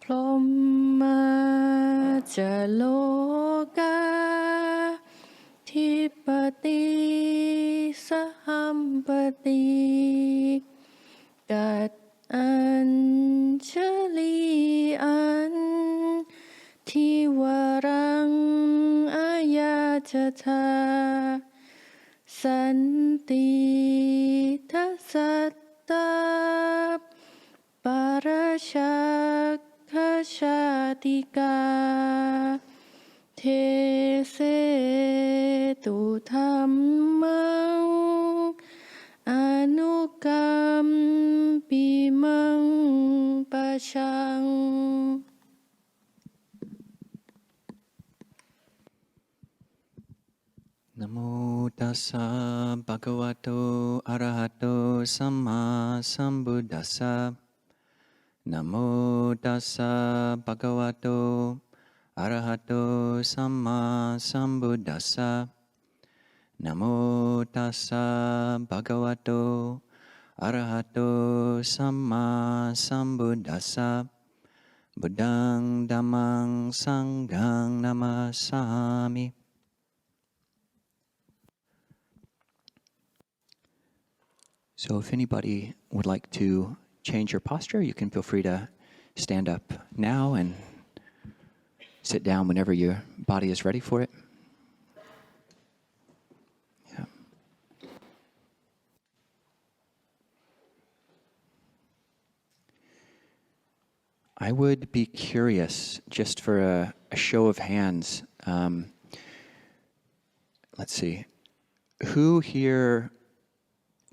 พรหมจโลกาธิปติสหัมปติกัดอัญชลีอันทิวรังอายาจทาสันติทัสสัตตาปาราชาคชาติกาเทเสตุธัมมังอนุกัมปิมังปะชังนะโมตัสสะภะคะวะโตอะระหะโตสัมมาสัมพุทธัสสะนะโมตัสสะภะคะวะโตอะระหะโตสัมมาสัมพุทธัสสะนะโมตัสสะภะคะวะโตอะระหะโตสัมมาสัมพุทธัสสะบุตตังธัมมังสังฆังนะมัสสามิ So if anybody would like to change your posture, you can feel free to stand up now and sit down whenever your body is ready for it. Yeah. I would be curious, just for a show of hands, let's see, who here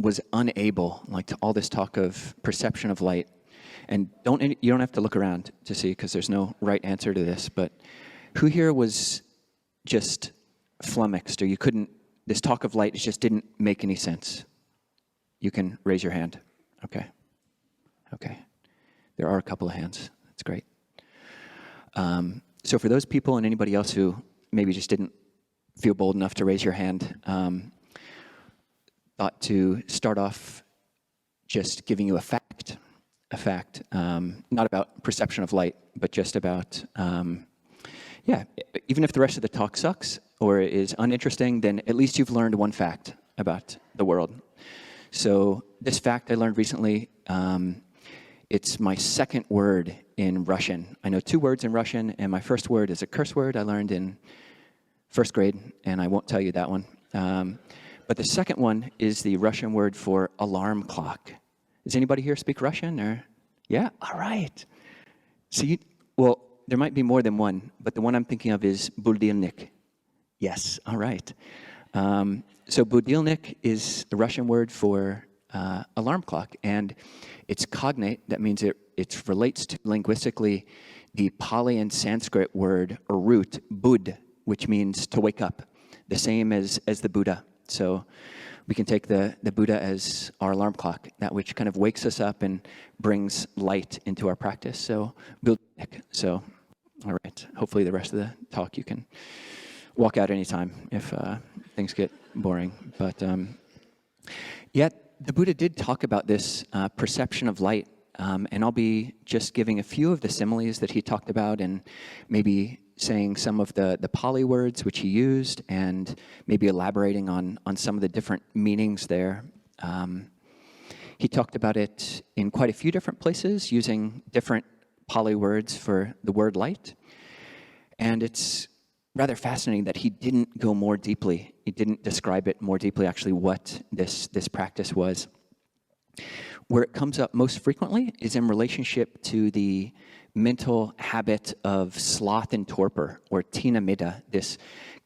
was unable, like to all this talk of perception of light, and you don't have to look around to see because there's no right answer to this, but who here was just flummoxed, or this talk of light just didn't make any sense? You can raise your hand. Okay. There are a couple of hands. That's great. So for those people and anybody else who maybe just didn't feel bold enough to raise your hand, thought to start off just giving you a fact, not about perception of light, but just about, even if the rest of the talk sucks or is uninteresting, then at least you've learned one fact about the world. So this fact I learned recently, it's my second word in Russian. I know 2 words in Russian, and my first word is a curse word I learned in 1st grade, and I won't tell you that one. But the second one is the Russian word for alarm clock. Does anybody here speak Russian? Or yeah? All right. So there might be more than one, but the one I'm thinking of is budilnik. Yes, all right. So budilnik is the Russian word for alarm clock, and it's cognate. That means it relates to linguistically the Pali and Sanskrit word or root, bud, which means to wake up, the same as the Buddha. So we can take the Buddha as our alarm clock, that which kind of wakes us up and brings light into our practice. So budilnik. So, all right. Hopefully the rest of the talk you can walk out anytime if things get boring. But yet the Buddha did talk about this perception of light, and I'll be just giving a few of the similes that he talked about, and maybe saying some of the Pali words which he used, and maybe elaborating on some of the different meanings there. He talked about it in quite a few different places, using different Pali words for the word light. And it's rather fascinating that he didn't go more deeply. He didn't describe it more deeply, actually, what this practice was. Where it comes up most frequently is in relationship to the mental habit of sloth and torpor, or tina middha, this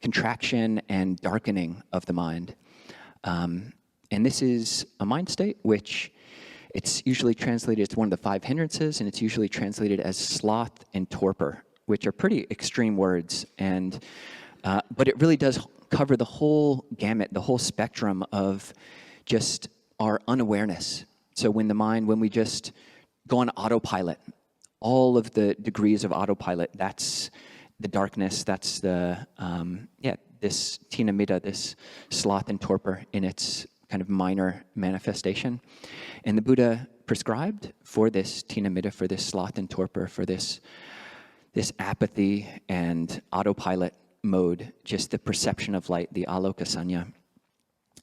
contraction and darkening of the mind. And this is a mind state which it's usually translated, it's one of the 5 hindrances, and it's usually translated as sloth and torpor, which are pretty extreme words. And but it really does cover the whole gamut, the whole spectrum of just our unawareness. So when we just go on autopilot, all of the degrees of autopilot, that's the darkness, that's the, this tina middha, this sloth and torpor in its kind of minor manifestation. And the Buddha prescribed for this tina mitta, for this sloth and torpor, for this apathy and autopilot mode, just the perception of light, the aloka sanya.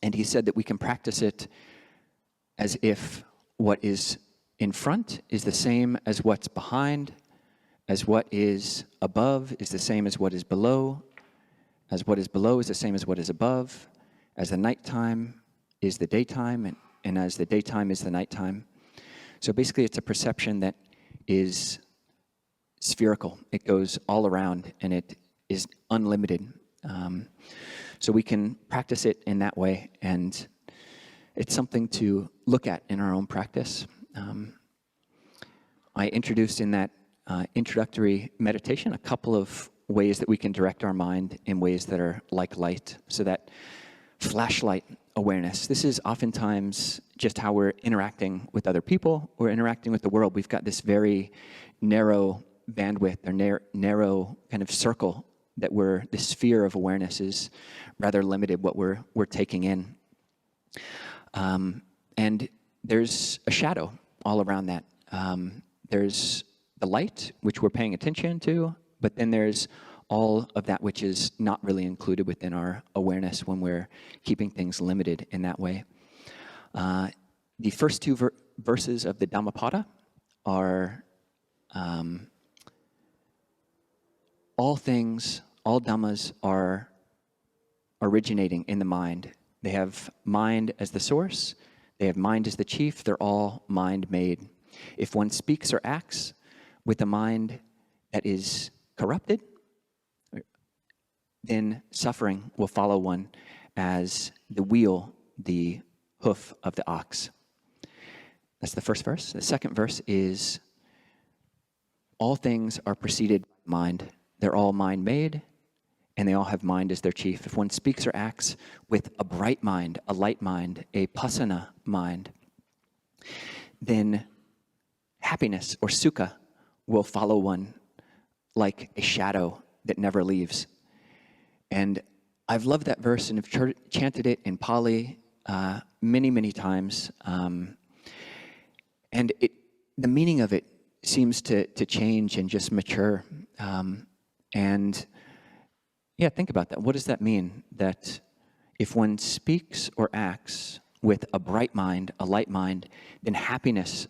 And he said that we can practice it as if what is in front is the same as what's behind, as what is above is the same as what is below, as what is below is the same as what is above, as the nighttime is the daytime, and as the daytime is the nighttime. So basically it's a perception that is spherical. It goes all around and it is unlimited. So we can practice it in that way, and it's something to look at in our own practice. I introduced in that introductory meditation a couple of ways that we can direct our mind in ways that are like light. So that flashlight awareness, this is oftentimes just how we're interacting with other people, we're interacting with the world. We've got this very narrow bandwidth or narrow kind of circle that the sphere of awareness is rather limited, what we're taking in. And there's a shadow all around that. There's the light, which we're paying attention to, but then there's all of that which is not really included within our awareness when we're keeping things limited in that way. The first two verses of the Dhammapada are all things, all dhammas are originating in the mind. They have mind as the source, they have mind as the chief, they're all mind-made. If one speaks or acts with a mind that is corrupted, then suffering will follow one as the wheel, the hoof of the ox. That's the first verse. The second verse is, all things are preceded by mind. They're all mind-made, and they all have mind as their chief. If one speaks or acts with a bright mind, a light mind, a pasana mind, then happiness or sukha will follow one like a shadow that never leaves. And I've loved that verse and have chanted it in Pali many, many times. And the meaning of it seems to change and just mature. And yeah, think about that. What does that mean? That if one speaks or acts with a bright mind, a light mind, then happiness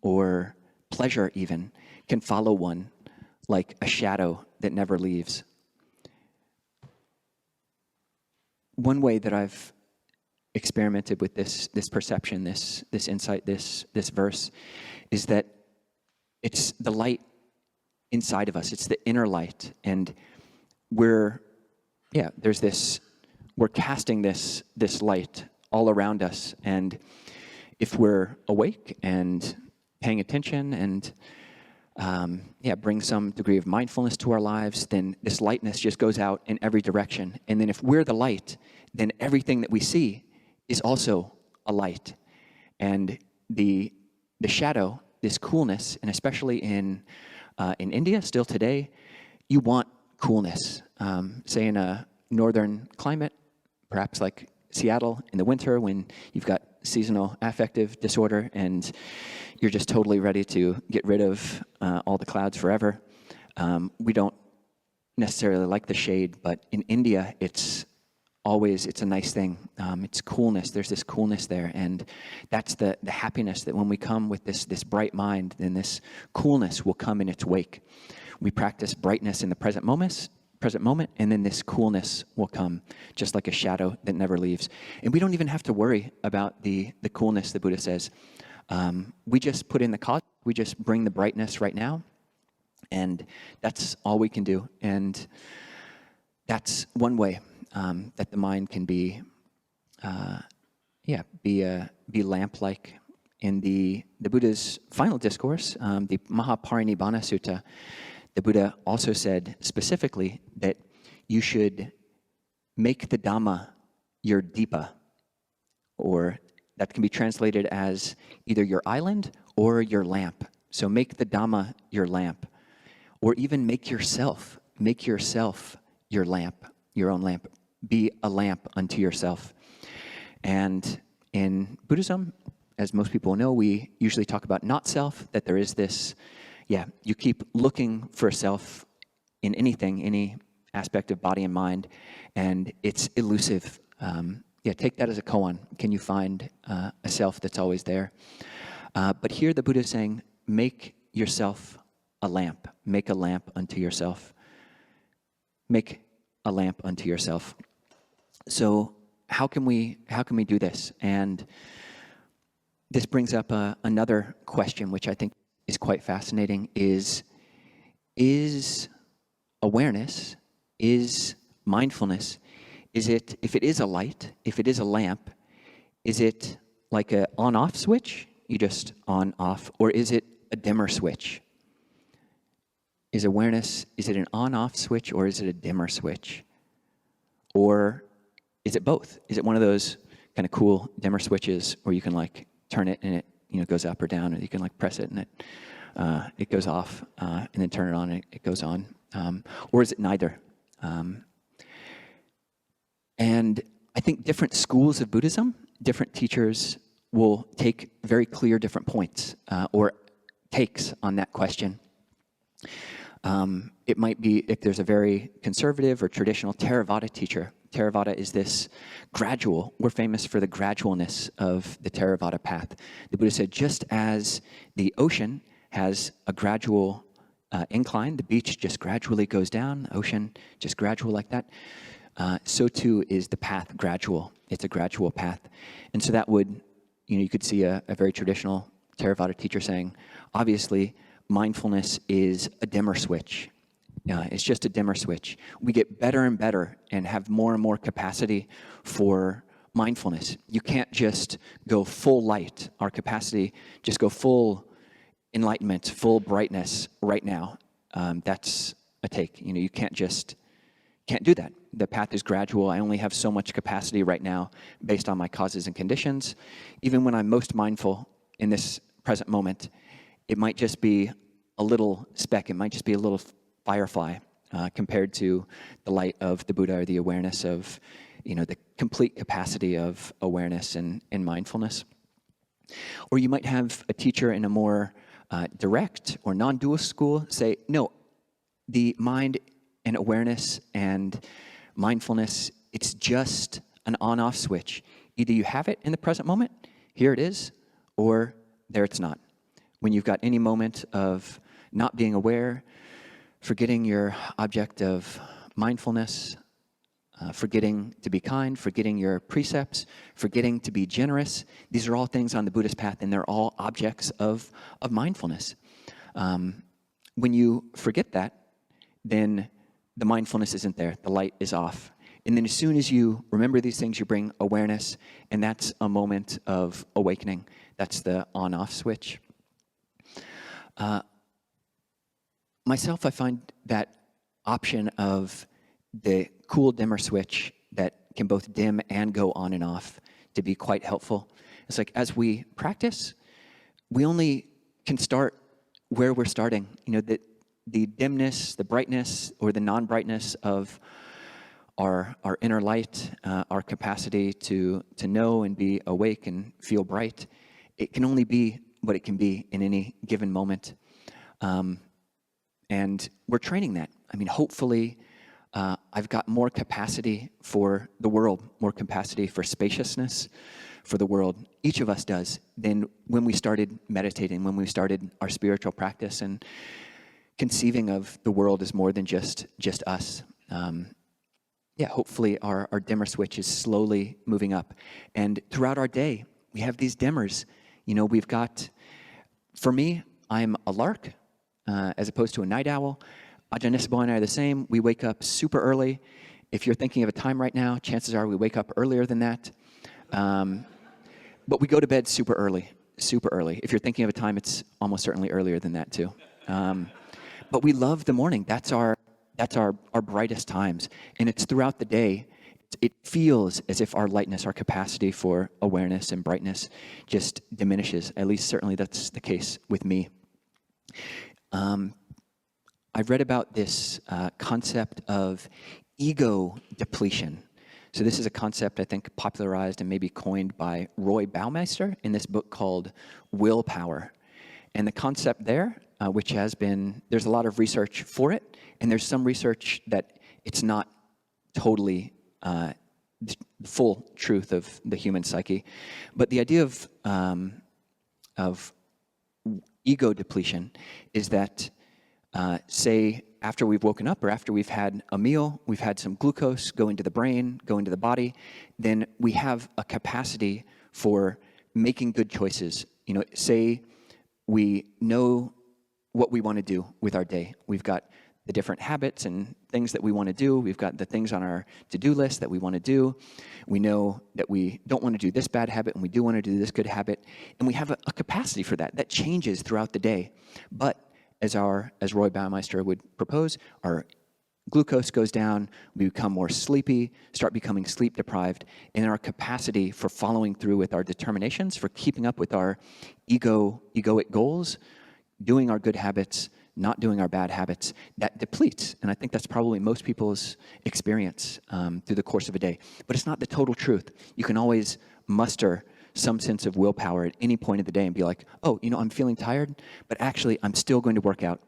or pleasure even can follow one like a shadow that never leaves. One way that I've experimented with this perception, this insight, this verse, is that it's the light inside of us. It's the inner light, and we're casting this light all around us. And if we're awake and paying attention and bring some degree of mindfulness to our lives, then this lightness just goes out in every direction. And then if we're the light, then everything that we see is also a light. And the shadow, this coolness, and especially in India, still today, you want coolness. Say in a northern climate, perhaps like Seattle in the winter when you've got seasonal affective disorder and you're just totally ready to get rid of all the clouds forever. We don't necessarily like the shade, but in India, it's a nice thing. It's coolness. There's this coolness there, and that's the happiness that when we come with this bright mind, then this coolness will come in its wake. We practice brightness in the present moment, and then this coolness will come, just like a shadow that never leaves. And we don't even have to worry about the coolness, the Buddha says. We just put in the cause, we just bring the brightness right now, and that's all we can do. And that's one way that the mind can be lamp-like. In the Buddha's final discourse, the Mahaparinibbana Sutta, the Buddha also said specifically that you should make the Dhamma your Dipa, or that can be translated as either your island or your lamp. So make the Dhamma your lamp, or even make yourself your lamp, your own lamp. Be a lamp unto yourself. And in Buddhism, as most people know, we usually talk about not self, that there is this, you keep looking for self in anything, any aspect of body and mind, and it's elusive. Take that as a koan. Can you find a self that's always there? But here the Buddha is saying, make yourself a lamp. Make a lamp unto yourself. Make a lamp unto yourself. So how can we do this? And this brings up another question, which I think is quite fascinating, is awareness, is mindfulness, if it is a light, if it is a lamp, is it like a on-off switch? You just on, off, or is it a dimmer switch? Is awareness, is it an on-off switch, or is it a dimmer switch? Or is it both? Is it one of those kind of cool dimmer switches where you can like turn it and it goes up or down, or you can like press it and it goes off, and then turn it on and it goes on? Or is it neither? And I think different schools of Buddhism, different teachers will take very clear different points or takes on that question. It might be if there's a very conservative or traditional theravada teacher. Theravada is this gradual. We're famous for the gradualness of the theravada path. The Buddha said, just as the ocean has a gradual incline, the beach just gradually goes down, the ocean just gradual like that, so too is the path gradual. It's a gradual path. And so that would, you could see a very traditional Theravada teacher saying, obviously, mindfulness is a dimmer switch. It's just a dimmer switch. We get better and better and have more and more capacity for mindfulness. You can't just go full light. Our capacity, just go full enlightenment, full brightness right now. That's a take. You can't do that. The path is gradual. I only have so much capacity right now based on my causes and conditions. Even when I'm most mindful in this present moment, it might just be a little speck. It might just be a little firefly compared to the light of the Buddha or the awareness of, the complete capacity of awareness and mindfulness. Or you might have a teacher in a more direct or non-dual school say, no, the mind and awareness and mindfulness, it's just an on-off switch. Either you have it in the present moment, here it is, or there it's not. When you've got any moment of not being aware, forgetting your object of mindfulness, forgetting to be kind, forgetting your precepts, forgetting to be generous, these are all things on the Buddhist path, and they're all objects of mindfulness. When you forget that, then the mindfulness isn't there. The light is off. And then as soon as you remember these things, you bring awareness, and that's a moment of awakening. That's the on-off switch. Myself, I find that option of the cool dimmer switch that can both dim and go on and off to be quite helpful. It's like as we practice, we only can start where we're starting. The dimness, the brightness, or the non-brightness of our inner light, our capacity to know and be awake and feel bright, it can only be what it can be in any given moment. And we're training that. Hopefully, I've got more capacity for the world, more capacity for spaciousness for the world. Each of us does than when we started meditating, when we started our spiritual practice and conceiving of the world as more than just us. Hopefully our dimmer switch is slowly moving up. And throughout our day, we have these dimmers. We've got, for me, I'm a lark as opposed to a night owl. Ajahn and I are the same. We wake up super early. If you're thinking of a time right now, chances are we wake up earlier than that. But we go to bed super early. If you're thinking of a time, it's almost certainly earlier than that too. But we love the morning. That's our brightest times. And it's throughout the day. It feels as if our lightness, our capacity for awareness and brightness just diminishes. At least certainly that's the case with me. I've read about this concept of ego depletion. So this is a concept, I think, popularized and maybe coined by Roy Baumeister in this book called Willpower. And the concept there, which has been, there's a lot of research for it, and there's some research that it's not totally the full truth of the human psyche. But the idea of ego depletion is that, say, after we've woken up or after we've had a meal, we've had some glucose go into the brain, go into the body, then we have a capacity for making good choices. You know, say we know what we want to do with our day. We've got the different habits and things that we want to do. We've got the things on our to-do list that we want to do. We know that we don't want to do this bad habit and we do want to do this good habit. And we have a capacity for that. That changes throughout the day. But as Roy Baumeister would propose, our glucose goes down, we become more sleepy, start becoming sleep deprived, and our capacity for following through with our determinations, for keeping up with our egoic goals, doing our good habits, not doing our bad habits, that depletes. And I think that's probably most people's experience through the course of a day. But it's not the total truth. You can always muster some sense of willpower at any point of the day and be like, oh, you know, I'm feeling tired, but actually I'm still going to work out.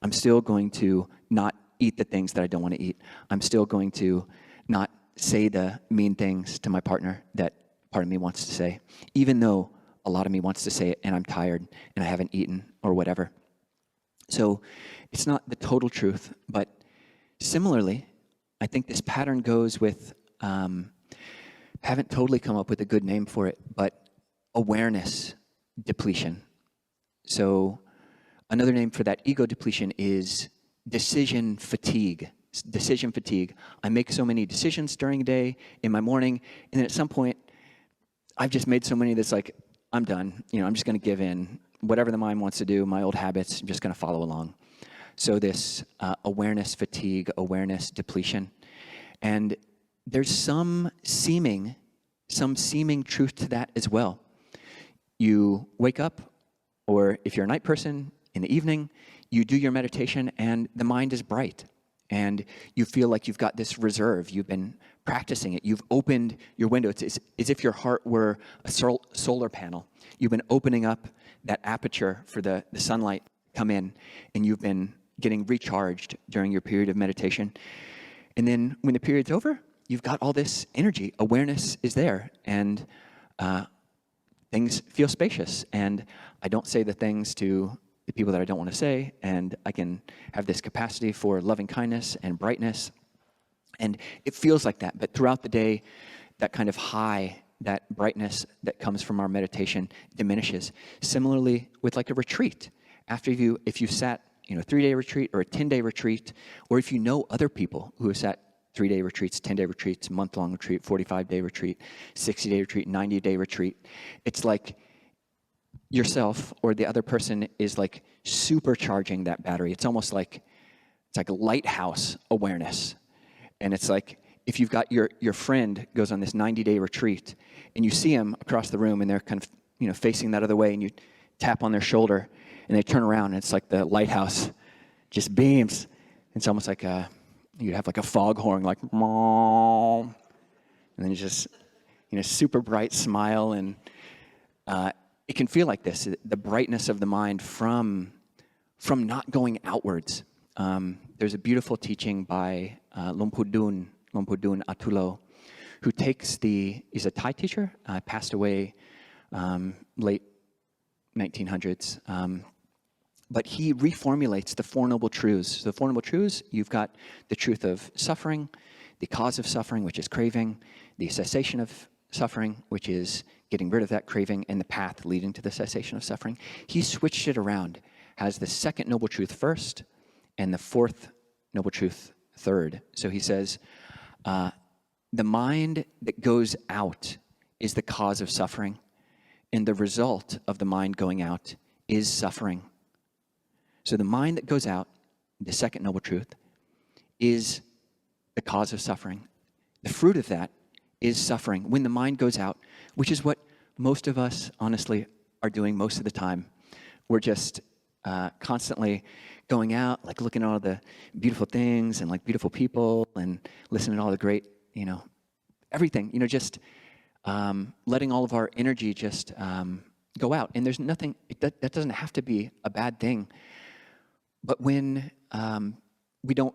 I'm still going to not eat the things that I don't want to eat. I'm still going to not say the mean things to my partner that part of me wants to say, even though a lot of me wants to say it and I'm tired and I haven't eaten or whatever. So it's not the total truth, but similarly, I think this pattern goes with, haven't totally come up with a good name for it, but awareness depletion. So another name for that ego depletion is decision fatigue. Decision fatigue. I make so many decisions during the day, in my morning, and then at some point, I've just made so many that's like, I'm done. You know, I'm just going to give in. Whatever the mind wants to do, my old habits, I'm just going to follow along. So this awareness fatigue, awareness depletion. And there's some seeming truth to that as well. You wake up, or if you're a night person, in the evening, you do your meditation and the mind is bright. And you feel like you've got this reserve. You've been practicing it. You've opened your window. It's as if your heart were a solar panel. You've been opening up that aperture for the sunlight come in, and you've been getting recharged during your period of meditation. And then when the period's over, you've got all this energy. Awareness is there, and things feel spacious. And I don't say the things to the people that I don't want to say, and I can have this capacity for loving kindness and brightness. And it feels like that, but throughout the day, that kind of high, that brightness that comes from our meditation diminishes. Similarly, with like a retreat, if you sat, you know, a 3-day retreat or a 10-day retreat, or if you know other people who have sat 3-day retreats, 10-day retreats, month-long retreat, 45-day retreat, 60-day retreat, 90-day retreat, it's like yourself or the other person is like supercharging that battery. It's almost like, it's like a lighthouse awareness. And it's like, if you've got your friend goes on this 90-day retreat and you see him across the room and they're kind of, you know, facing that other way, and you tap on their shoulder and they turn around and it's like the lighthouse just beams. It's almost like you'd have like a foghorn, like, and then you just, you know, super bright smile. And it can feel like this, the brightness of the mind from not going outwards. There's a beautiful teaching by Lumpur Atulo, who he's a Thai teacher, passed away late 1900s. But he reformulates the Four Noble Truths. So the Four Noble Truths, you've got the truth of suffering, the cause of suffering, which is craving, the cessation of suffering, which is getting rid of that craving, and the path leading to the cessation of suffering. He switched it around, has the second Noble Truth first, and the fourth Noble Truth third. So he says, the mind that goes out is the cause of suffering, and the result of the mind going out is suffering. So the mind that goes out, the second Noble Truth, is the cause of suffering. The fruit of that is suffering when the mind goes out, which is what most of us, honestly, are doing most of the time. We're just constantly going out, like looking at all the beautiful things and like beautiful people and listening to all the great, you know, everything, just letting all of our energy just go out. And there's nothing, that doesn't have to be a bad thing. But when we don't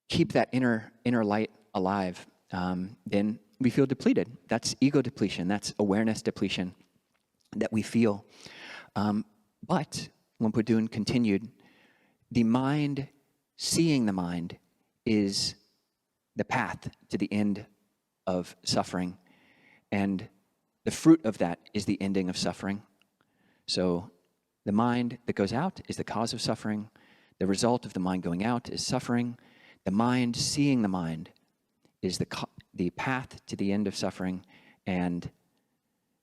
keep that inner light alive, then we feel depleted. That's ego depletion. That's awareness depletion that we feel. But when Pudun continued, the mind seeing the mind is the path to the end of suffering. And the fruit of that is the ending of suffering. So the mind that goes out is the cause of suffering. The result of the mind going out is suffering. The mind seeing the mind is the path to the end of suffering. And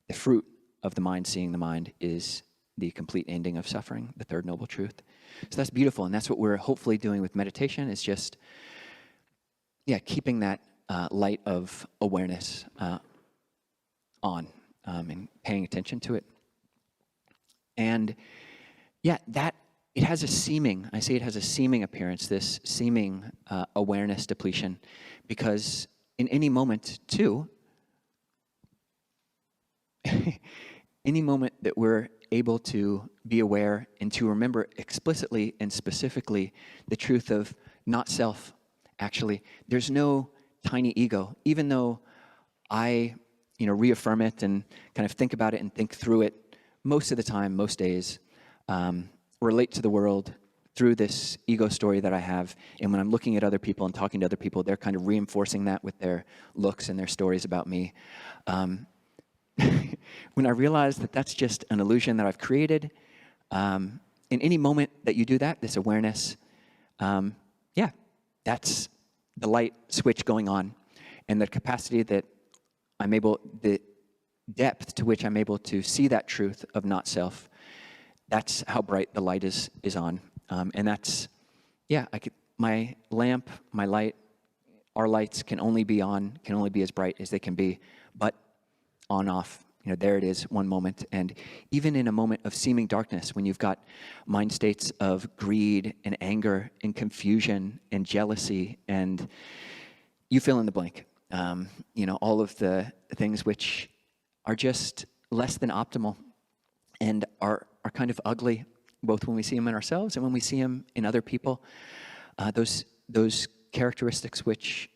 the fruit of the mind seeing the mind is the complete ending of suffering, the third noble truth. So that's beautiful. And that's what we're hopefully doing with meditation, is just, keeping that light of awareness on and paying attention to it. And that it has a seeming, I say it has a seeming appearance, this seeming awareness depletion, because in any moment too, any moment that we're able to be aware and to remember explicitly and specifically the truth of not self, actually, there's no tiny ego. Even though I, reaffirm it and kind of think about it and think through it most of the time, most days, relate to the world through this ego story that I have. And when I'm looking at other people and talking to other people, they're kind of reinforcing that with their looks and their stories about me. When I realize that that's just an illusion that I've created, in any moment that you do that, this awareness, that's the light switch going on. And the capacity that the depth to which I'm able to see that truth of not self, that's how bright the light is on. And that's, my lamp, my light, our lights can only be on, can only be as bright as they can be, but on, off, there it is, one moment. And even in a moment of seeming darkness, when you've got mind states of greed and anger and confusion and jealousy, and you fill in the blank, all of the things which are just less than optimal and are kind of ugly, both when we see them in ourselves and when we see them in other people. Those characteristics which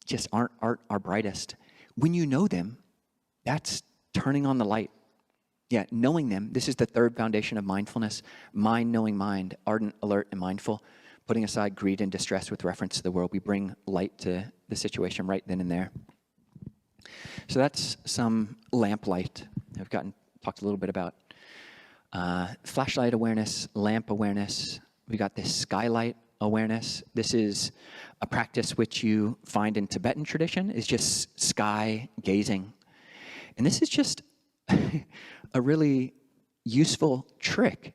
just aren't our brightest. When you know them, that's turning on the light. Knowing them. This is the third foundation of mindfulness. Mind knowing mind, ardent, alert, and mindful. Putting aside greed and distress with reference to the world, we bring light to the situation right then and there. So that's some lamp light. I've talked a little bit about flashlight awareness, lamp awareness. We got this skylight awareness. This is a practice which you find in Tibetan tradition, is just sky gazing. And this is just a really useful trick,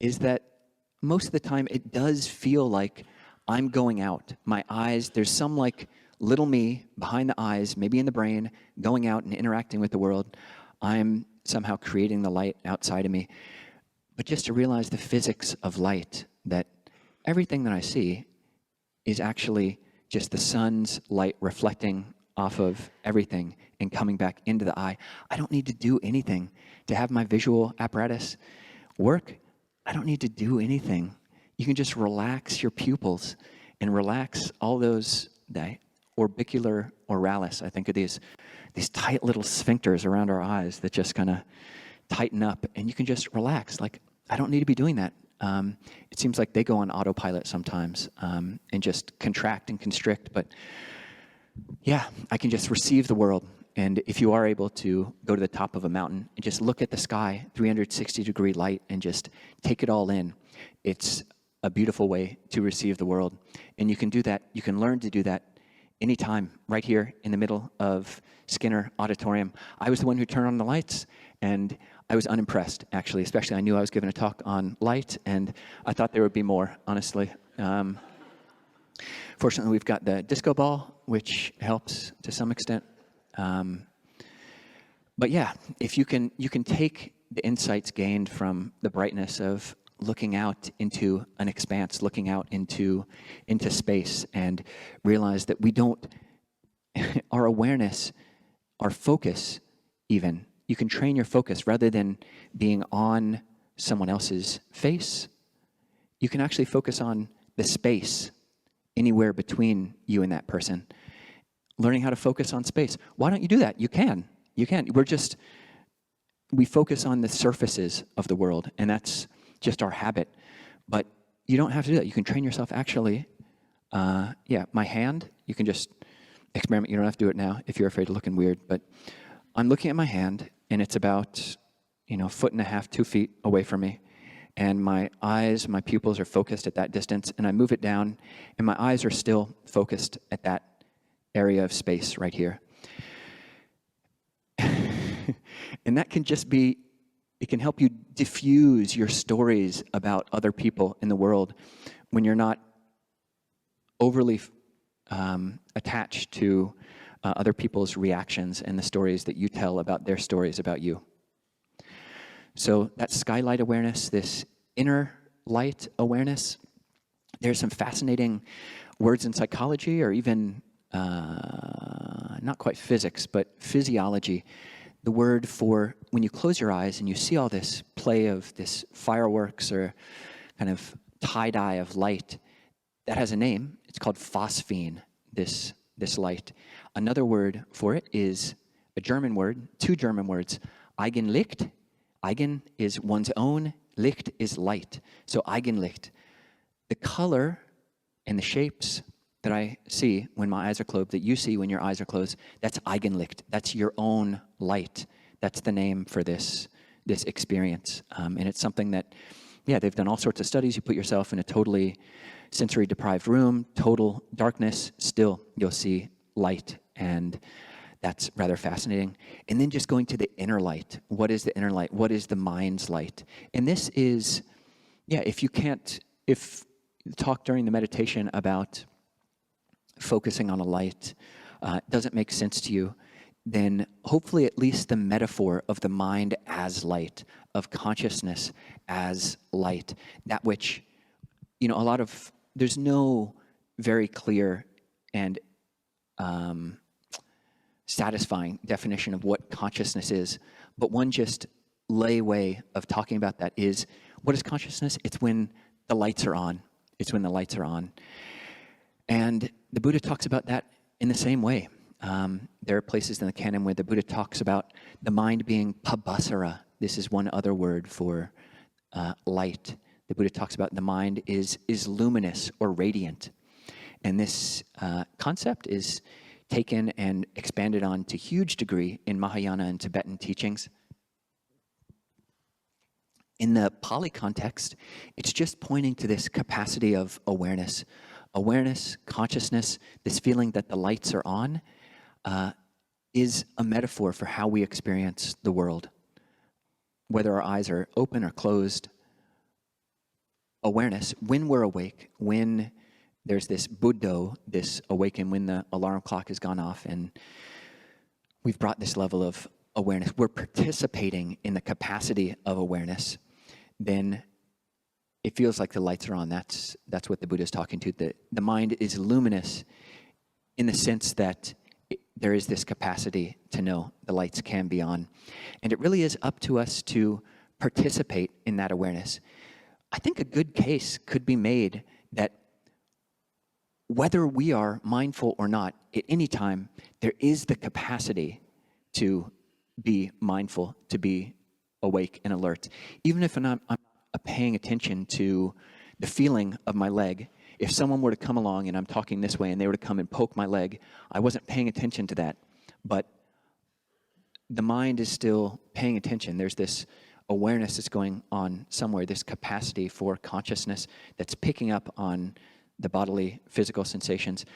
is that most of the time it does feel like I'm going out. My eyes, there's some like little me behind the eyes, maybe in the brain, going out and interacting with the world. I'm somehow creating the light outside of me. But just to realize the physics of light, that everything that I see is actually just the sun's light reflecting off of everything and coming back into the eye. I don't need to do anything to have my visual apparatus work. I don't need to do anything. You can just relax your pupils and relax all those, the orbicular oralis. I think of these tight little sphincters around our eyes that just kind of tighten up, and you can just relax. Like, I don't need to be doing that. It seems like they go on autopilot sometimes and just contract and constrict, but I can just receive the world. And if you are able to go to the top of a mountain and just look at the sky, 360-degree light, and just take it all in, it's a beautiful way to receive the world. And you can do that, you can learn to do that anytime, right here in the middle of Skinner Auditorium. I was the one who turned on the lights, and I was unimpressed, actually, especially I knew I was giving a talk on light, and I thought there would be more, honestly. Fortunately, we've got the disco ball, which helps to some extent. But if you can take the insights gained from the brightness of looking out into an expanse, looking out into space, and realize that we don't our awareness, our focus even. You can train your focus rather than being on someone else's face. You can actually focus on the space anywhere between you and that person. Learning how to focus on space. Why don't you do that? You can. You can. We focus on the surfaces of the world, and that's just our habit. But you don't have to do that. You can train yourself actually. My hand, you can just experiment. You don't have to do it now if you're afraid of looking weird. But I'm looking at my hand, and it's about, 1.5 feet, 2 feet away from me. And my eyes, my pupils are focused at that distance, and I move it down, and my eyes are still focused at that area of space right here. And that can just be, it can help you diffuse your stories about other people in the world when you're not overly attached to other people's reactions and the stories that you tell about their stories about you. So that skylight awareness, this inner light awareness, there's some fascinating words in psychology or even not quite physics, but physiology. The word for when you close your eyes and you see all this play of this fireworks or kind of tie-dye of light, that has a name. It's called phosphine, this light. Another word for it is a German word, 2 German words, Eigenlicht. Eigen is one's own, Licht is light. So Eigenlicht. The color and the shapes that I see when my eyes are closed, that you see when your eyes are closed, that's Eigenlicht. That's your own light. That's the name for this experience. And it's something that, they've done all sorts of studies. You put yourself in a totally sensory-deprived room, total darkness, still you'll see light, and that's rather fascinating. And then just going to the inner light. What is the inner light? What is the mind's light? And this is, if you talk during the meditation about focusing on a light doesn't make sense to you, then hopefully at least the metaphor of the mind as light, of consciousness as light, that which, there's no very clear and satisfying definition of what consciousness is, but one just lay way of talking about that is, what is consciousness? It's when the lights are on. It's when the lights are on. And the Buddha talks about that in the same way. There are places in the canon where the Buddha talks about the mind being pabasara. This is one other word for light. The Buddha talks about the mind is luminous or radiant. And this concept is taken and expanded on to huge degree in Mahayana and Tibetan teachings. In the Pali context, it's just pointing to this capacity of awareness. Awareness, consciousness, this feeling that the lights are on, is a metaphor for how we experience the world. Whether our eyes are open or closed, awareness, when we're awake, when there's this buddho, this awaken, when the alarm clock has gone off and we've brought this level of awareness, we're participating in the capacity of awareness, then it feels like the lights are on. That's what the Buddha is talking to. The mind is luminous in the sense that there is this capacity to know the lights can be on. And it really is up to us to participate in that awareness. I think a good case could be made that whether we are mindful or not, at any time, there is the capacity to be mindful, to be awake and alert. Even if I'm paying attention to the feeling of my leg. If someone were to come along and I'm talking this way and they were to come and poke my leg, I wasn't paying attention to that. But the mind is still paying attention. There's this awareness that's going on somewhere, this capacity for consciousness that's picking up on the bodily physical sensations.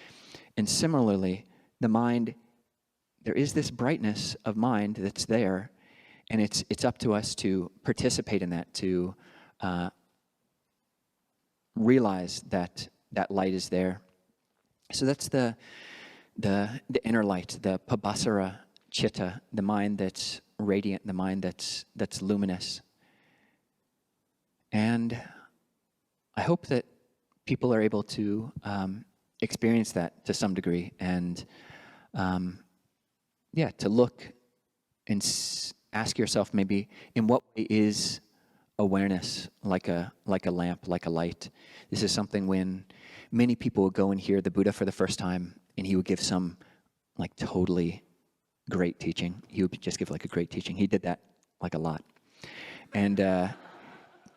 And similarly, the mind, there is this brightness of mind that's there, and it's up to us to participate in that, to realize that that light is there. So that's the inner light, the pabasara chitta, the mind that's radiant, the mind that's luminous. And I hope that people are able to experience that to some degree. And to look and ask yourself maybe, in what way is awareness like a lamp, like a light? This is something when many people would go and hear the Buddha for the first time, and he would give some like totally great teaching. He would just give like a great teaching. He did that like a lot. And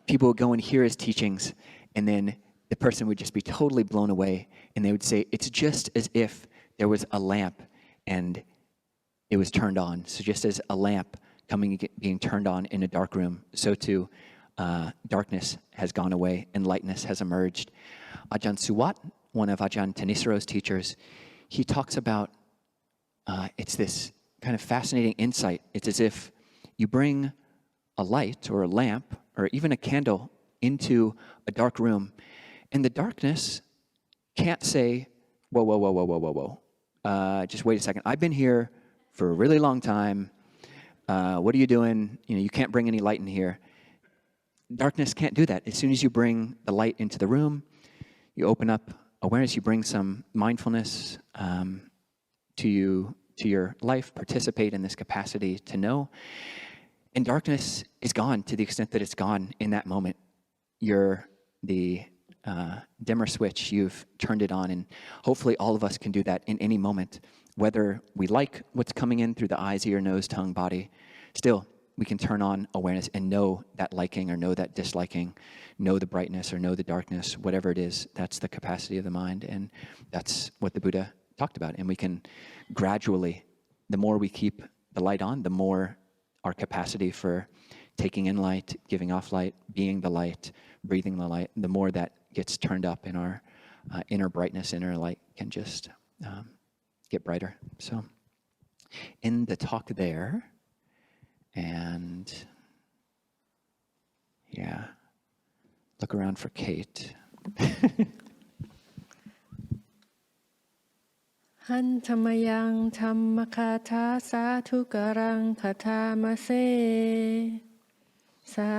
people would go and hear his teachings, and then the person would just be totally blown away, and they would say, it's just as if there was a lamp and it was turned on. So just as a lamp being turned on in a dark room, so too darkness has gone away and lightness has emerged. Ajahn Suwat, one of Ajahn Thanissaro's teachers, he talks about, it's this kind of fascinating insight. It's as if you bring a light or a lamp or even a candle into a dark room, and the darkness can't say, whoa, whoa, whoa, whoa, whoa, whoa, whoa. Just wait a second. I've been here for a really long time. What are you doing? You can't bring any light in here. Darkness can't do that. As soon as you bring the light into the room, you open up awareness, you bring some mindfulness to your life, participate in this capacity to know, and darkness is gone to the extent that it's gone in that moment. You're the dimmer switch, you've turned it on, and hopefully all of us can do that in any moment, whether we like what's coming in through the eyes, ear, nose, tongue, body. Still, we can turn on awareness and know that liking or know that disliking, know the brightness or know the darkness, whatever it is. That's the capacity of the mind, and that's what the Buddha talked about. And we can gradually, the more we keep the light on, the more our capacity for taking in light, giving off light, being the light, breathing the light, the more that gets turned up in our inner brightness, inner light can just get brighter. So in the talk there, and yeah, look around for Kate. หันธรรมยังธรรมคาถาสาธุกรังคาถามะเสสา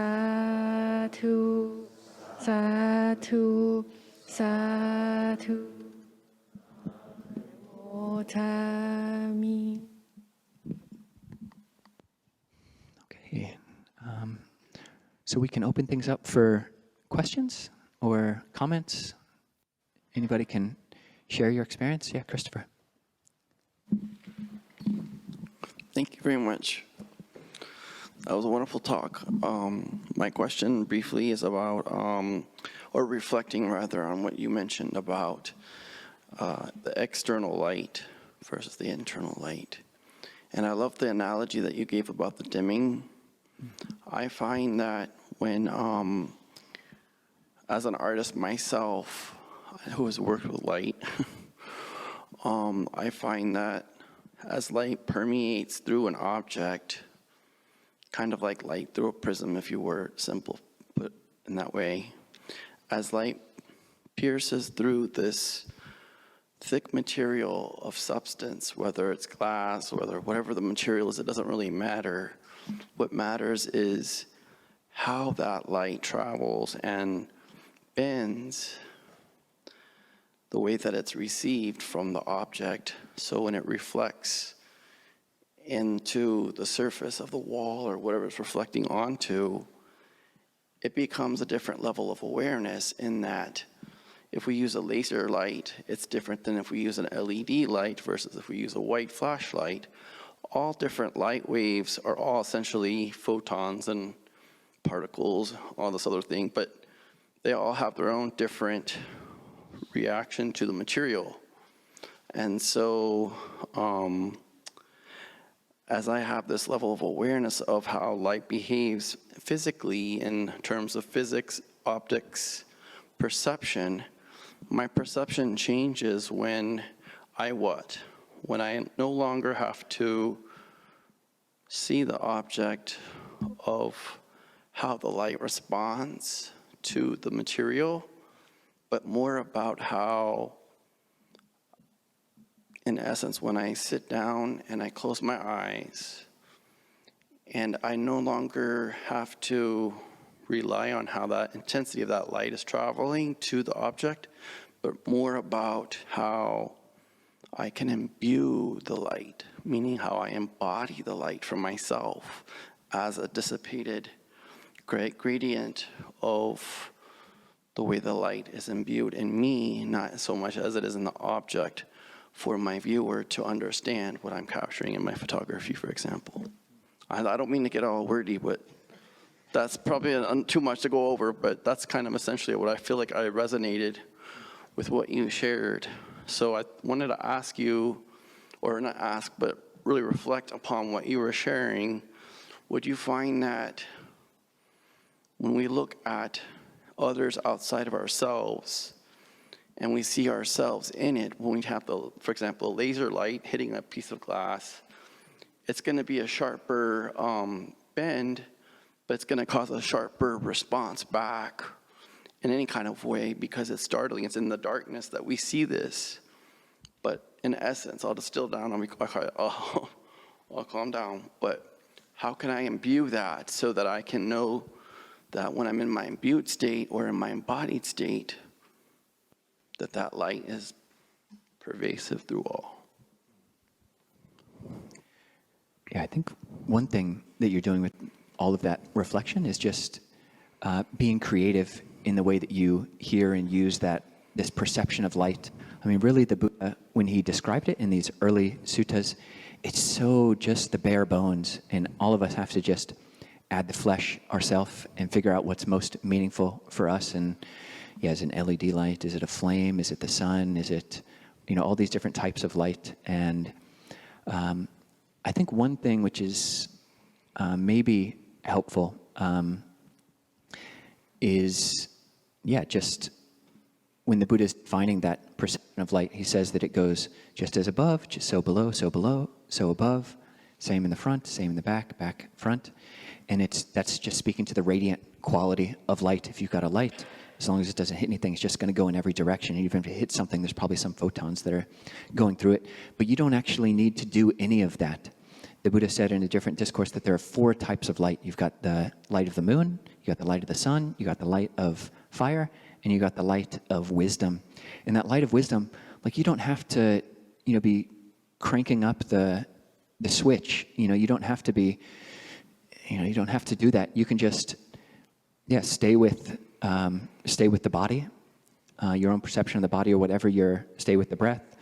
ธุสาธุสาธุโอทามิ Okay. So we can open things up for questions or comments. Anybody can share your experience. Yeah, Christopher. Thank you very much. That was a wonderful talk. My question briefly is about, or reflecting rather on what you mentioned about the external light versus the internal light. And I love the analogy that you gave about the dimming. I find that when, as an artist myself, who has worked with light, I find that as light permeates through an object, kind of like light through a prism, if you were simple put in that way, as light pierces through this thick material of substance, whether it's glass, whatever the material is, it doesn't really matter. What matters is how that light travels and bends the way that it's received from the object. So when it reflects into the surface of the wall or whatever it's reflecting onto, it becomes a different level of awareness in that if we use a laser light, it's different than if we use an LED light versus if we use a white flashlight. All different light waves are all essentially photons and particles, all this other thing, but they all have their own different reaction to the material. And so as I have this level of awareness of how light behaves physically in terms of physics, optics, perception, my perception changes when when I no longer have to see the object of how the light responds to the material, but more about how, in essence, when I sit down and I close my eyes, and I no longer have to rely on how that intensity of that light is traveling to the object, but more about how I can imbue the light, meaning how I embody the light for myself as a dissipated gradient of the way the light is imbued in me, not so much as it is in the object for my viewer to understand what I'm capturing in my photography, for example. I don't mean to get all wordy, but that's probably too much to go over, but that's kind of essentially what I feel like I resonated with what you shared. So I wanted to ask you, or not ask, but really reflect upon what you were sharing. Would you find that when we look at others outside of ourselves and we see ourselves in it, when we have the, for example, laser light hitting a piece of glass, it's going to be a sharper bend, but it's going to cause a sharper response back in any kind of way because it's startling. It's in the darkness that we see this. But in essence, I'll distill down, I'll calm down. But how can I imbue that so that I can know that when I'm in my imbued state or in my embodied state, that light is pervasive through all? Yeah, I think one thing that you're doing with all of that reflection is just being creative in the way that you hear and use this perception of light. I mean, really, the Buddha, when he described it in these early suttas, it's so just the bare bones, and all of us have to just add the flesh ourselves and figure out what's most meaningful for us. And yeah, is it an LED light? Is it a flame? Is it the sun? Is it, all these different types of light? And I think one thing which is maybe helpful is, just when the Buddha is defining that perception of light, he says that it goes just as above, just so below, so above, same in the front, same in the back, front. And that's just speaking to the radiant quality of light. If you've got a light, as long as it doesn't hit anything, it's just going to go in every direction. And even if it hits something, there's probably some photons that are going through it. But you don't actually need to do any of that. The Buddha said in a different discourse that there are 4 types of light. You've got the light of the moon, you got the light of the sun, you got the light of fire, and you got the light of wisdom. And that light of wisdom, you don't have to, be cranking up the switch. You don't have to be, you don't have to do that. You can just, stay with the body, your own perception of the body, or whatever stay with the breath,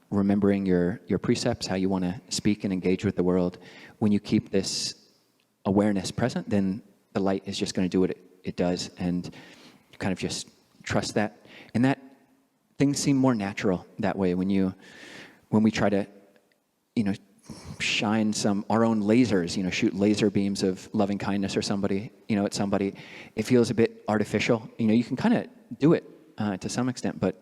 remembering your precepts, how you want to speak and engage with the world. When you keep this awareness present, then the light is just going to do what it does, and you kind of just trust that. And that things seem more natural that way when we try to, shine our own lasers, shoot laser beams of loving kindness or somebody, at somebody. It feels a bit artificial. You can kind of do it to some extent, but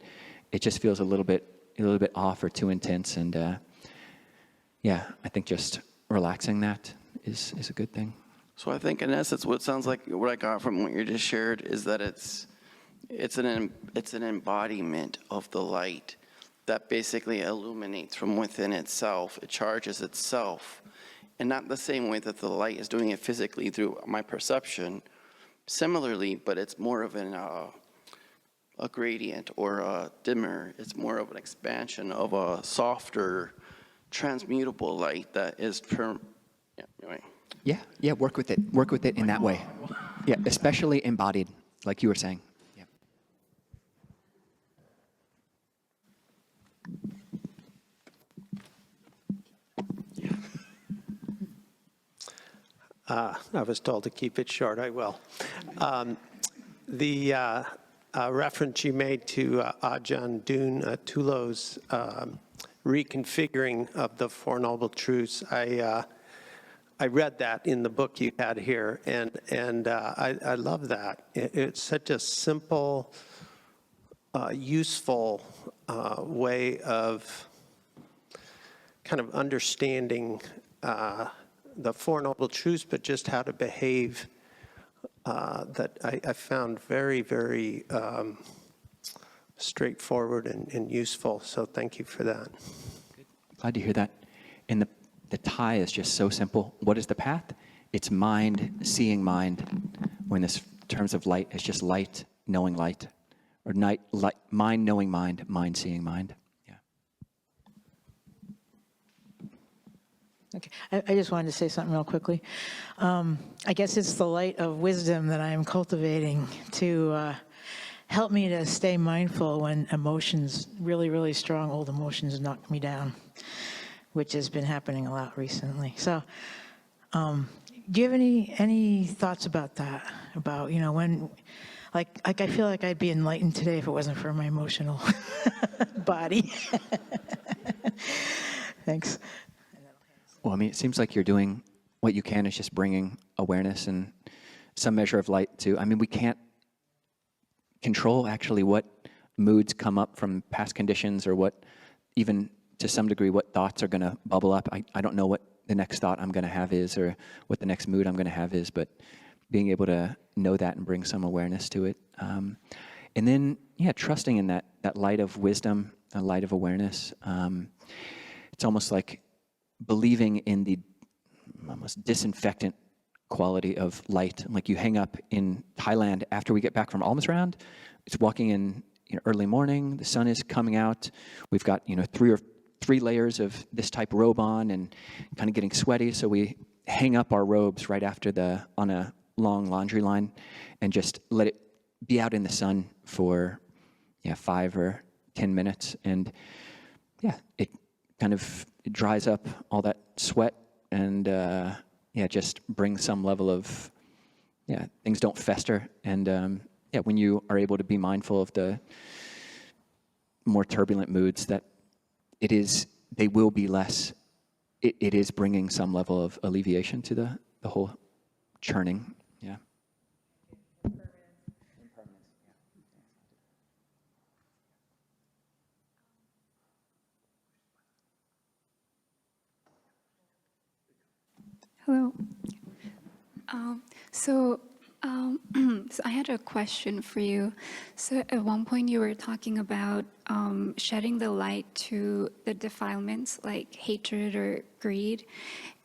it just feels a little bit off or too intense. And I think just relaxing that is a good thing. So I think in essence, what sounds like what I got from what you just shared is that it's an embodiment of the light that basically illuminates from within itself. It charges itself, and not the same way that the light is doing it physically through my perception. Similarly, but it's more of a gradient or a dimmer. It's more of an expansion of a softer, transmutable light that is anyway. Yeah, work with it in that way. Yeah, especially embodied, like you were saying. I was told to keep it short. I will. The reference you made to Ajahn Tulo's reconfiguring of the Four Noble Truths, I read that in the book you had here, and I love that. It's such a simple, useful way of kind of understanding the Four Noble Truths, but just how to behave, that I found very, very straightforward and useful. So thank you for that. Glad to hear that. And the tie is just so simple. What is the path? It's mind seeing mind. When this terms of light, it's just light knowing light, or mind knowing mind, mind seeing mind. Yeah. Okay, I just wanted to say something real quickly. I guess it's the light of wisdom that I am cultivating to help me to stay mindful when emotions, really, really strong old emotions, knock me down, which has been happening a lot recently. So, do you have any thoughts about that? About, you know, when, like I feel like I'd be enlightened today if it wasn't for my emotional body. Thanks. Well, I mean, it seems like you're doing what you can is just bringing awareness and some measure of light to, I mean, we can't control actually what moods come up from past conditions or what, even to some degree, what thoughts are going to bubble up. I don't know what the next thought I'm going to have is or what the next mood I'm going to have is, but being able to know that and bring some awareness to it. And then, yeah, trusting in that light of wisdom, a light of awareness. It's almost like believing in the almost disinfectant quality of light. Like you hang up in Thailand after we get back from alms round, it's walking in early morning, the sun is coming out, we've got three layers of this type robe on and kind of getting sweaty, so we hang up our robes right after on a long laundry line and just let it be out in the sun for 5 or 10 minutes, and it kind of dries up all that sweat and just brings some level of things don't fester, and when you are able to be mindful of the more turbulent moods, that they will be less. It is bringing some level of alleviation to the whole churning. Yeah. Hello. So I had a question for you. So at one point you were talking about shedding the light to the defilements like hatred or greed.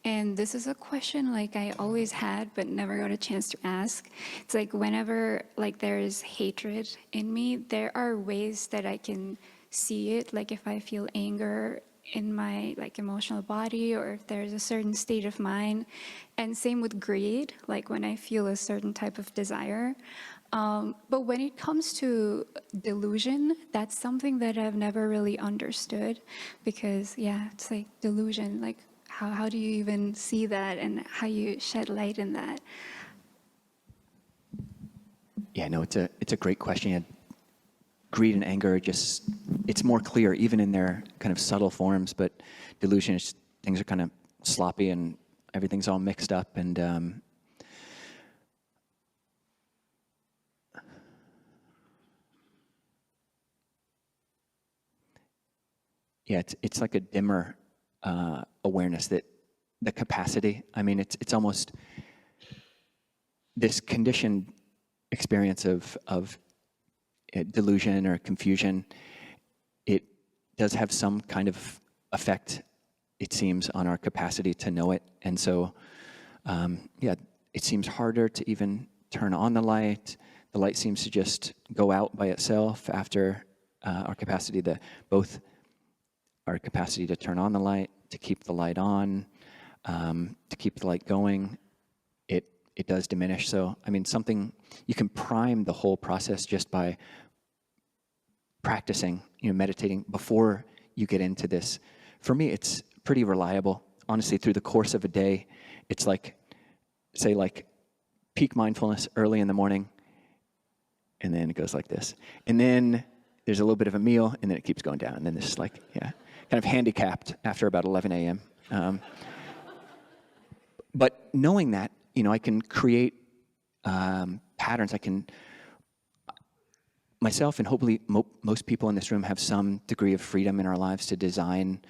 And this is a question like I always had but never got a chance to ask. It's like whenever like there is hatred in me, there are ways that I can see it. Like if I feel anger in my like emotional body, or if there's a certain state of mind, and same with greed, like when I feel a certain type of desire. But when it comes to delusion, that's something that I've never really understood, because it's like delusion, like how do you even see that and how you shed light in that? Yeah, no, it's a great question. Greed and anger, it's more clear even in their kind of subtle forms, but delusion is things are kind of sloppy and everything's all mixed up, and it's like a dimmer awareness, that the capacity, I mean, it's almost this conditioned experience of delusion or confusion. It does have some kind of effect, it seems, on our capacity to know it. And so, it seems harder to even turn on the light. The light seems to just go out by itself after our capacity to turn on the light, to keep the light on, to keep the light going. It does diminish. So, I mean, you can prime the whole process just by practicing, meditating before you get into this. For me, it's pretty reliable. Honestly, through the course of a day, it's like, say, like peak mindfulness early in the morning, and then it goes like this. And then there's a little bit of a meal, and then it keeps going down. And then this is like, kind of handicapped after about 11 a.m. But knowing that, I can create patterns. I can, myself and hopefully most people in this room have some degree of freedom in our lives to design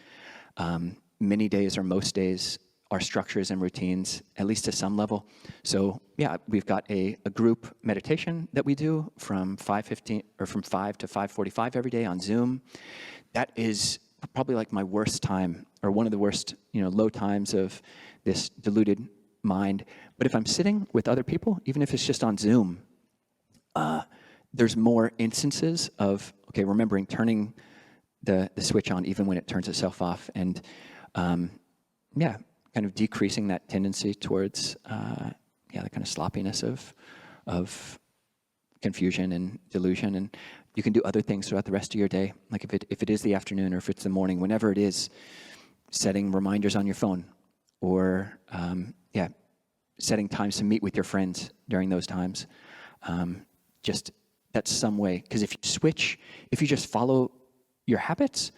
many days or most days our structures and routines, at least to some level. So we've got a group meditation that we do from 5:15 or from 5 to 5:45 every day on Zoom. That is probably like my worst time, or one of the worst, low times of this deluded mind. But if I'm sitting with other people, even if it's just on Zoom, there's more instances of, remembering turning the switch on even when it turns itself off, and kind of decreasing that tendency towards the kind of sloppiness of confusion and delusion. And you can do other things throughout the rest of your day. Like if it is the afternoon or if it's the morning, whenever it is, setting reminders on your phone, or setting times to meet with your friends during those times. Just that's some way. Because if you just follow your habits,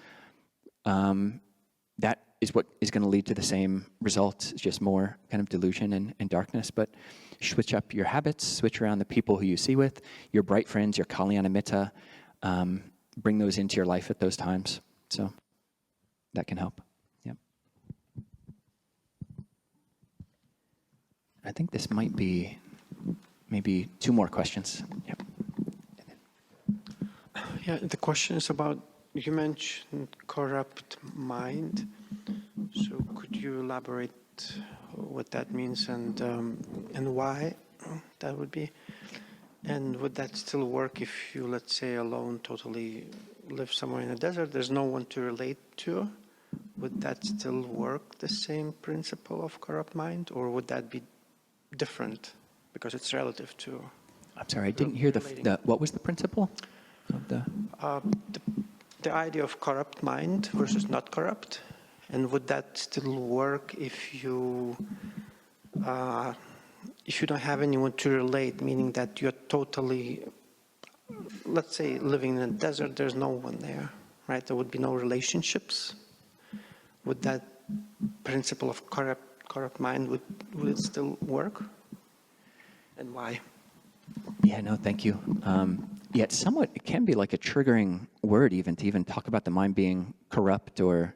that is what is going to lead to the same results. It's just more kind of delusion and darkness. But switch up your habits, switch around the people who you see with, your bright friends, your kalyana mitta, bring those into your life at those times. So that can help. Yep. I think this might be maybe 2 more questions. Yep. Yeah, the question is about, you mentioned corrupt mind. So could you elaborate what that means and why that would be? And would that still work if you, let's say, alone totally live somewhere in the desert, there's no one to relate to? Would that still work, the same principle of corrupt mind? Or would that be different because it's relative to... I'm sorry, I didn't hear the what was the principle of the... The idea of corrupt mind versus not corrupt. And would that still work if you don't have anyone to relate, meaning that you're totally, let's say, living in a desert, there's no one there, right? There would be no relationships. Would that principle of corrupt mind, would it still work? And why? Yeah, no, thank you. Yeah, it can be like a triggering word even to even talk about the mind being corrupt or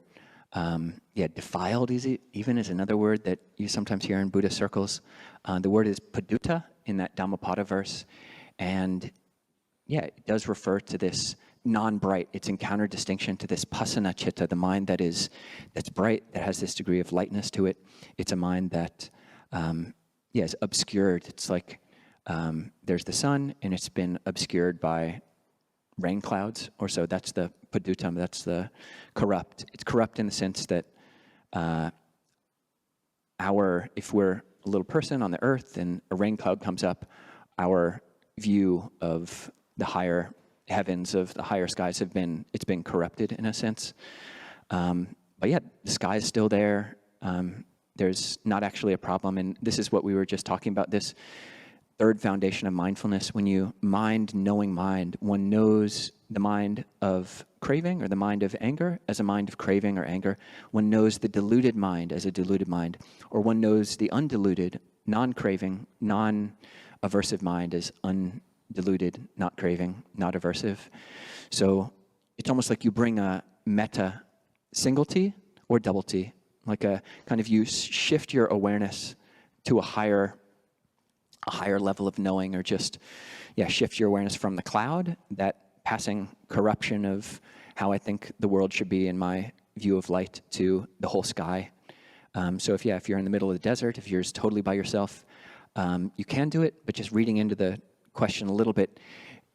defiled even is another word that you sometimes hear in Buddhist circles. The word is padutta in that Dhammapada verse. And it does refer to this non-bright, its encounter distinction to this pasana citta, the mind that's bright, that has this degree of lightness to it. It's a mind that is obscured. It's like there's the sun and it's been obscured by rain clouds or so. That's the paduttam, that's the corrupt. It's corrupt in the sense that if we're a little person on the earth and a rain cloud comes up, our view of the higher heavens, of the higher skies it's been corrupted in a sense. But yeah, the sky is still there. There's not actually a problem. And this is what we were just talking about, this third foundation of mindfulness. When you mind knowing mind, one knows the mind of craving or the mind of anger as a mind of craving or anger. One knows the deluded mind as a deluded mind, or one knows the undiluted, non-craving, non-aversive mind as undiluted, not craving, not aversive. So it's almost like you bring a metta single T or double T, like a kind of you shift your awareness to a higher level of knowing, or just shift your awareness from the cloud, that passing corruption of how I think the world should be in my view of light, to the whole sky. So if you're in the middle of the desert, if you're just totally by yourself, you can do it. But just reading into the question a little bit,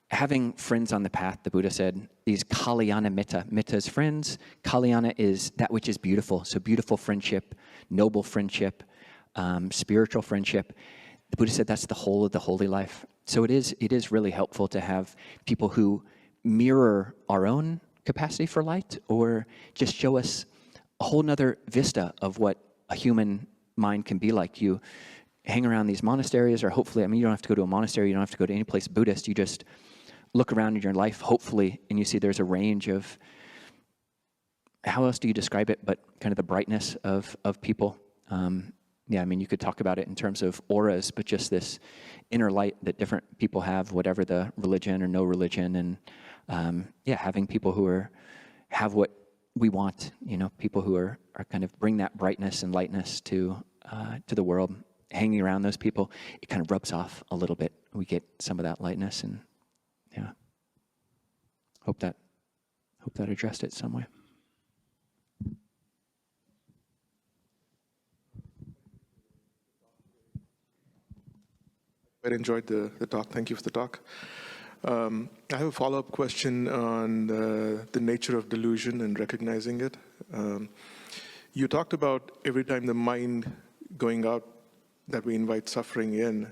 having friends on the path, the Buddha said, these kalyana mitta. Mitta is friends. Kalyana is that which is beautiful. So beautiful friendship, noble friendship, spiritual friendship. The Buddha said that's the whole of the holy life. So it is really helpful to have people who mirror our own capacity for light, or just show us a whole nother vista of what a human mind can be like. You hang around these monasteries, or hopefully, you don't have to go to a monastery, you don't have to go to any place Buddhist, you just look around in your life, hopefully, and you see there's a range of, how else do you describe it, but kind of the brightness of people. You could talk about it in terms of auras, but just this inner light that different people have, whatever the religion or no religion, and having people who have what we want, people who are kind of bring that brightness and lightness to the world. Hanging around those people, it kind of rubs off a little bit. We get some of that lightness, and hope that addressed it some way. I enjoyed the talk. Thank you for the talk. I have a follow-up question on the nature of delusion and recognizing it. You talked about every time the mind going out that we invite suffering in.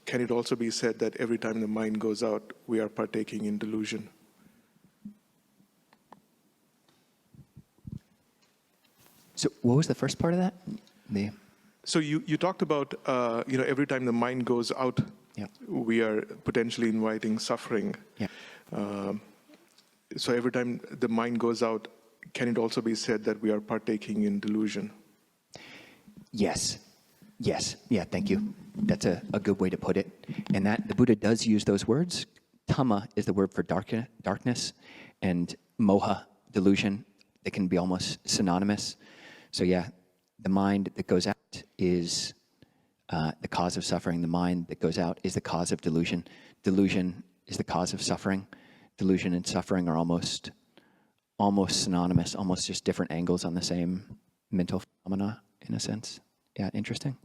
Can it also be said that every time the mind goes out, we are partaking in delusion? So what was the first part of that? So you talked about, every time the mind goes out, Yeah. we are potentially inviting suffering. Yeah. So every time the mind goes out, can it also be said that we are partaking in delusion? Yes. Yes. Yeah, thank you. That's a good way to put it. And that the Buddha does use those words. Tama is the word for darkness, and moha, delusion, they can be almost synonymous. So yeah, the mind that goes out is the cause of suffering. The mind that goes out is the cause of delusion. Delusion is the cause of suffering. Delusion and suffering are almost synonymous, almost just different angles on the same mental phenomena, in a sense. Yeah, interesting.